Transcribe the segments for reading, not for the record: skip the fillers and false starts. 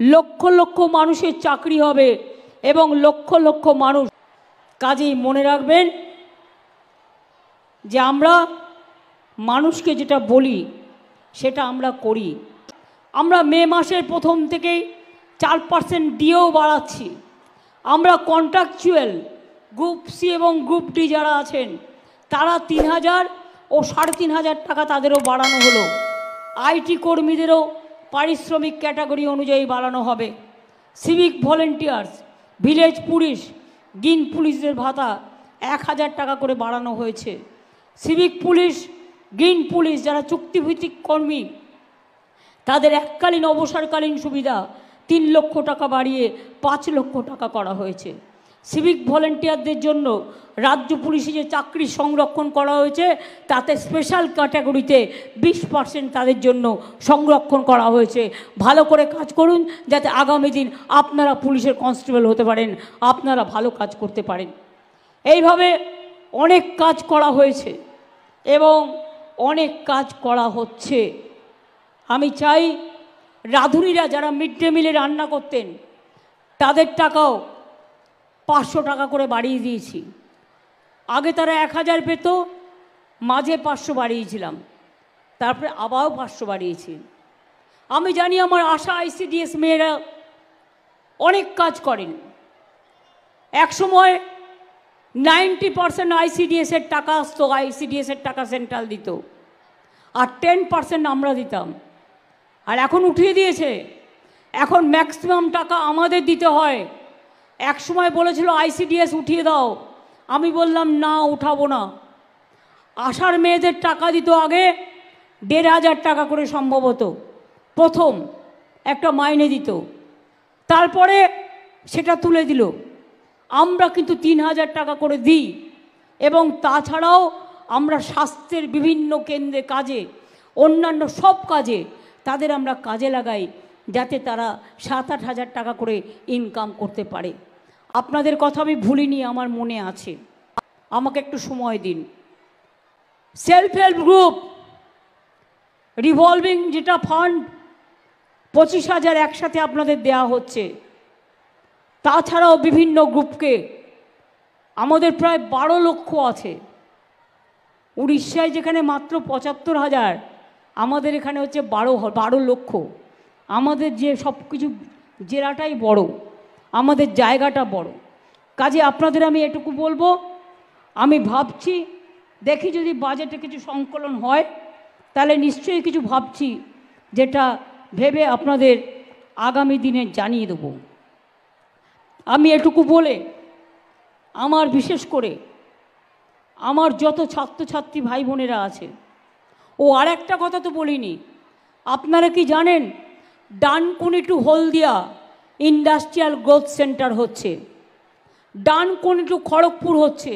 লক্ষ লক্ষ মানুষের চাকরি হবে এবং লক্ষ লক্ষ মানুষ। কাজেই মনে রাখবেন যে আমরা মানুষকে যেটা বলি সেটা আমরা করি। আমরা মে মাসের প্রথম থেকেই 4% দিয়েও বাড়াচ্ছি। আমরা কন্ট্রাকচুয়াল গ্রুপ সি এবং গ্রুপ ডি যারা আছেন তারা 3000 ও 3500 টাকা তাদেরও বাড়ানো হলো। আইটি কর্মীদেরও পারিশ্রমিক ক্যাটাগরি অনুযায়ী বাড়ানো হবে। Civic volunteers, village police, green পুলিশদের ভাতা 1000 টাকা করে বাড়ানো হয়েছে। সিভিক পুলিশ, গ্রিন পুলিশ যারা চুক্তিভিত্তিক কর্মী তাদের এককালীন অবসরকালীন সুবিধা 3 লক্ষ টাকা বাড়িয়ে 5 লক্ষ টাকা করা হয়েছে। সিভিক ভলেন্টিয়ারদের জন্য রাজ্য পুলিশে যে চাকরি সংরক্ষণ করা হয়েছে তাতে স্পেশাল ক্যাটাগরিতে 20% তাদের জন্য সংরক্ষণ করা হয়েছে। ভালো করে কাজ করুন যাতে আগামী দিন আপনারা পুলিশের কনস্টেবল হতে পারেন, আপনারা ভালো কাজ করতে পারেন। এইভাবে অনেক কাজ করা হয়েছে এবং অনেক কাজ করা হচ্ছে। আমি চাই রাঁধুনিরা যারা মিড ডে মিলে রান্না করতেন তাদের টাকাও 500 টাকা করে বাড়িয়ে দিয়েছি। আগে তারা 1000 পেত, মাঝে 500 বাড়িয়েছিলাম, তারপরে আবারও 500 বাড়িয়েছি। আমি জানি আমার আশা আইসিডিএস মেয়েরা অনেক কাজ করেন। এক সময় 90% আইসিডিএসের টাকা আসতো, আইসিডিএসের টাকা সেন্ট্রাল দিত, আর 10% আমরা দিতাম। আর এখন উঠিয়ে দিয়েছে, এখন ম্যাক্সিমাম টাকা আমাদের দিতে হয়। এক সময় বলেছিল আইসিডিএস উঠিয়ে দাও, আমি বললাম না, উঠাবো না। আশার মেয়েদের টাকা দিত আগে 1500 টাকা করে সম্ভবত, প্রথম একটা মাইনে দিত, তারপরে সেটা তুলে দিল। আমরা কিন্তু 3000 টাকা করে দিই এবং তাছাড়াও আমরা স্বাস্থ্যের বিভিন্ন কেন্দ্রে কাজে, অন্যান্য সব কাজে তাদের আমরা কাজে লাগাই যাতে তারা 7-8 হাজার টাকা করে ইনকাম করতে পারে। আপনাদের কথা আমি ভুলিনি, আমার মনে আছে। আমাকে একটু সময় দিন। সেলফ হেল্প গ্রুপ রিভলভিং যেটা ফান্ড 25,000 একসাথে আপনাদের দেয়া হচ্ছে। তাছাড়াও বিভিন্ন গ্রুপকে আমাদের প্রায় 12 লক্ষ আছে। উড়িষ্যায় যেখানে মাত্র 75,000, আমাদের এখানে হচ্ছে 12 লক্ষ। আমাদের যে সব কিছু জেলাটাই বড়, আমাদের জায়গাটা বড়। কাজে আপনাদের আমি এটুকু বলবো, আমি ভাবছি দেখি যদি বাজেটে কিছু সংকলন হয় তাহলে নিশ্চয়ই কিছু ভাবছি যেটা ভেবে আপনাদের আগামী দিনে জানিয়ে দেব। আমি এটুকু বলে আমার বিশেষ করে আমার যত ছাত্রছাত্রী ভাই বোনেরা আছে, ও আর একটা কথা তো বলিনি, আপনারা কি জানেন ডানকুনি টু হলদিয়া ইন্ডাস্ট্রিয়াল গ্রোথ সেন্টার হচ্ছে, ডানকুনি টু খড়গপুর হচ্ছে,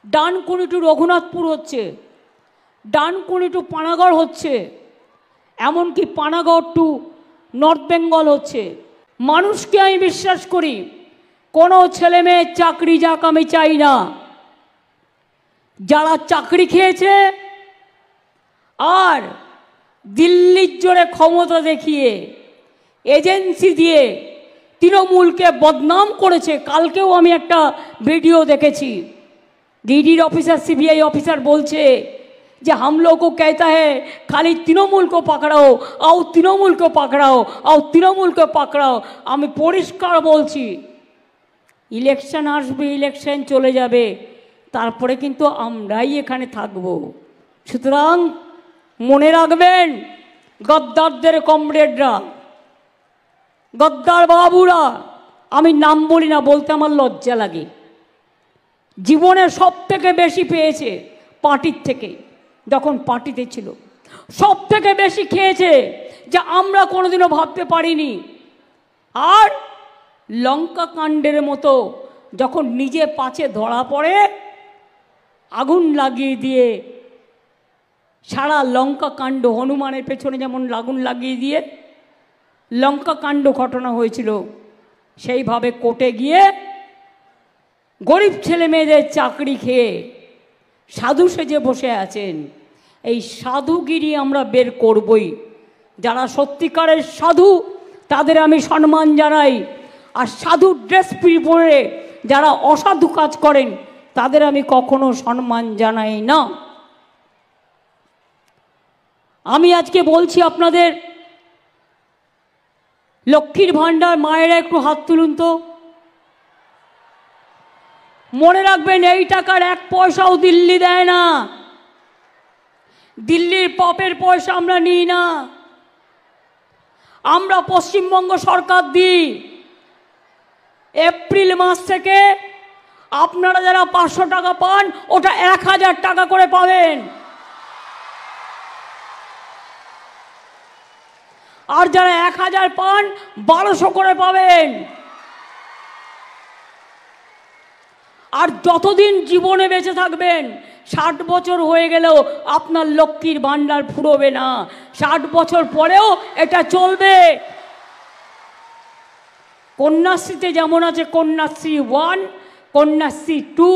ডানকুনি টু রঘুনাথপুর হচ্ছে, ডানকুনি টু পানাগড় হচ্ছে, এমনকি পানাগড় টু নর্থ বেঙ্গল হচ্ছে। মানুষকে আমি বিশ্বাস করি, কোনো ছেলে মেয়ের চাকরি যাক আমি চাই না। যারা চাকরি খেয়েছে আর দিল্লির জোরে ক্ষমতা দেখিয়ে এজেন্সি দিয়ে তৃণমূলকে বদনাম করেছে। কালকেও আমি একটা ভিডিও দেখেছি, ডিডির অফিসার, সিবিআই অফিসার বলছে যে हम लोग को कहता है खाली तृणमूल को पकड़ाओ, आओ तृणमूल को पकड़ाओ, आओ तृणमूल को पकड़ाओ। আমি পরিষ্কার বলছি, ইলেকশন আসবে, ইলেকশন চলে যাবে, তারপরে কিন্তু আমরাই এখানে থাকব। সুতরাং মনে রাখবেন, গদ্দারদের কমরেডরা, গদ্দার বাবুরা, আমি নাম বলি না, বলতে আমার লজ্জা লাগে, জীবনে সব থেকে বেশি পেয়েছে পার্টির থেকে, যখন পার্টিতে ছিল সব থেকে বেশি খেয়েছে, যা আমরা কোনোদিনও ভাবতে পারিনি। আর লঙ্কা কাণ্ডের মতো যখন নিজে পাছে ধরা পড়ে, আগুন লাগিয়ে দিয়ে সারা লঙ্কা কাণ্ড, হনুমানের পেছনে যেমন আগুন লাগিয়ে দিয়ে লঙ্কা কাণ্ড ঘটনা হয়েছিল, সেইভাবে কোর্টে গিয়ে গরিব ছেলে মেয়েদের চাকরি খেয়ে সাধু সেজে বসে আছেন। এই সাধুগিরি আমরা বের করবই। যারা সত্যিকারের সাধু তাদের আমি সম্মান জানাই। আর সাধু ড্রেস পরে যারা অসাধু কাজ করেন তাদের আমি কখনো সম্মান জানাই না। আমি আজকে বলছি আপনাদের, লক্ষ্মীর ভাণ্ডার মায়েরা একটু হাত তুলুন তো। মনে রাখবেন, এই টাকার এক পয়সাও দিল্লি দেয় না। দিল্লির পপের পয়সা আমরা নিই না, আমরা পশ্চিমবঙ্গ সরকার দিই। এপ্রিল মাস থেকে আপনারা যারা 500 টাকা পান, ওটা 1000 টাকা করে পাবেন। আর যারা 1000 পান, 1200 করে পাবেন। আর যতদিন জীবনে বেঁচে থাকবেন, 60 বছর হয়ে গেলেও আপনার লক্ষ্মীর ভাণ্ডার ফুরোবে না। 60 বছর পরেও এটা চলবে। কন্যাশ্রীতে যেমন আছে কন্যাশ্রী 1, কন্যাশ্রী 2,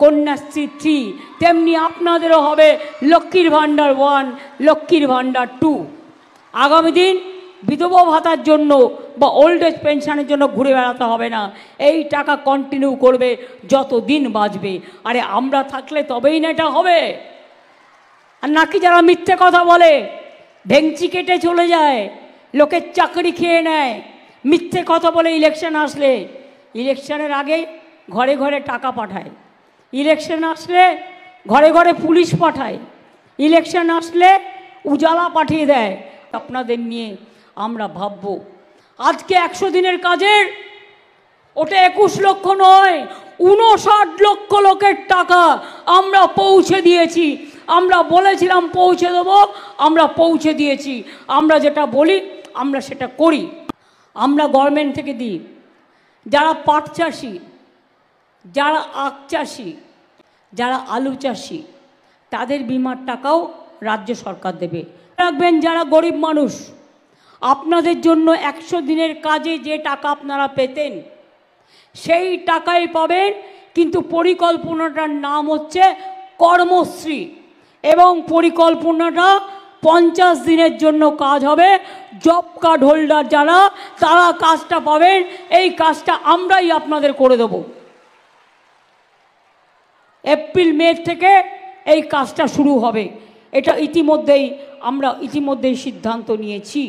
কন্যাশ্রী 3, তেমনি আপনাদেরও হবে লক্ষ্মীর ভাণ্ডার 1, লক্ষ্মীর ভাণ্ডার 2। আগামী দিন বিধবা ভাতার জন্য বা ওল্ড এজ পেনশনের জন্য ঘুরে বেড়াতে হবে না। এই টাকা কন্টিনিউ করবে যত দিন বাঁচবে। আরে আমরা থাকলে তবেই না এটা হবে। আর নাকি যারা মিথ্যে কথা বলে, ভেংচি কেটে চলে যায়, লোকের চাকরি খেয়ে নেয়, মিথ্যে কথা বলে ইলেকশন আসলে, ইলেকশনের আগে ঘরে ঘরে টাকা পাঠায়, ইলেকশন আসলে ঘরে ঘরে পুলিশ পাঠায়, ইলেকশন আসলে উজালা পাঠিয়ে দেয়। আপনাদের নিয়ে আমরা ভাবব। আজকে 100 দিনের কাজের ওটা 21 লক্ষ নয়, 59 লক্ষ লোকের টাকা আমরা পৌঁছে দিয়েছি। আমরা বলেছিলাম পৌঁছে দেবো, আমরা পৌঁছে দিয়েছি। আমরা যেটা বলি আমরা সেটা করি। আমরা গভর্নমেন্ট থেকে দিই। যারা পাট চাষি, যারা আখ চাষি, যারা আলু চাষি, তাদের বিমার টাকাও রাজ্য সরকার দেবে। রাখবেন, যারা গরিব মানুষ, আপনাদের জন্য 100 দিনের কাজে যে টাকা আপনারা পেতেন সেই টাকাই পাবেন, কিন্তু পরিকল্পনাটার নাম হচ্ছে কর্মশ্রী। এবং পরিকল্পনাটা 50 দিনের জন্য কাজ হবে। জব কার্ড হোল্ডার যারা, তারা কাজটা পাবেন। এই কাজটা আমরাই আপনাদের করে দেব। এপ্রিল মে থেকে এই কাজটা শুরু হবে। এটা ইতিমধ্যেই আমরা সিদ্ধান্ত নিয়েছি।